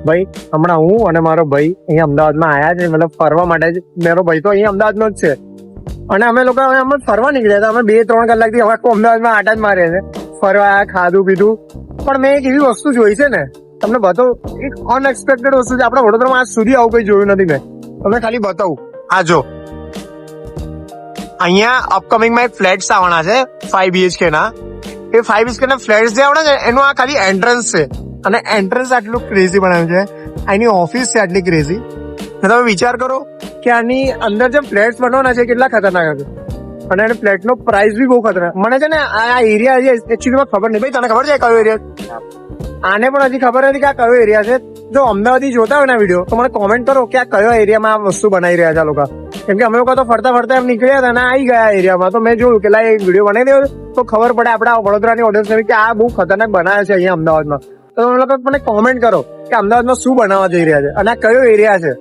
ભાઈ હમણાં હું અને મારો ભાઈ અહીંયા અમદાવાદમાં આવ્યા છે, મતલબ ફરવા માટે જ. મારો ભાઈ તો અહીંયા અમદાવાદનો જ છે અને અમે લોકો હવે અમે ફરવા નીકળ્યા હતા. અમે 2-3 કલાકથી હવે અમદાવાદમાં આટા જ માર્યા છે, ફરવા આવ્યા, ખાધું પીધું. પણ મેં એક એવી વસ્તુ જોઈ છે ને, તમને બતાવું. એક અનએક્સપેક્ટેડ વસ્તુ છે. આપણા વડોદરામાં આજ સુધી આવું કઈ જોયું નથી મેં. તમને ખાલી બતાવું. આ જો અહીંયા અપકમિંગમાં એક ફ્લેટ્સ આવવાના છે 5 BHK ના. એ 5 BHK ના ફ્લેટ્સ જે આવવાના છે એનું આ ખાલી એન્ટ્રન્સ છે અને એન્ટ્રન્સ આટલું ક્રેઝી બનાવ્યું છે. આની ઓફિસ છે આટલી ક્રેઝી. તમે વિચાર કરો કે આની અંદર જે ફ્લેટ્સ બનવાના છે કેટલા ખતરનાક હશે અને એને ફ્લેટ નો પ્રાઇસ બી બહુ ખતરનાક. મને છે ને આ એરિયા એકચ્યુઅલી ખબર નહીં. ભાઈ તને ખબર છે કયો એરિયા? આને પણ હજી ખબર નથી કે આ કયો એરિયા છે. જો અમદાવાદી જોતા હોય ને વિડીયો તો મને કોમેન્ટ કરો કે આ કયો એરિયામાં આ વસ્તુ બનાવી રહ્યા છે આ લોકો. કેમ કે અમે લોકો તો ફરતા ફરતા એમ નીકળ્યા હતા અને આવી ગયા એરિયામાં. તો મેં જોયું કે એક વિડીયો બનાવી દેવો તો ખબર પડે આપડા વડોદરાની ઓડિયન્સને કે આ બહુ ખતરનાક બનાવે છે અહીંયા અમદાવાદમાં. તો તમે લોકો મને કોમેન્ટ કરો કે અમદાવાદમાં શું બનાવવા જઈ રહ્યા છે અને આ કયો એરિયા છે.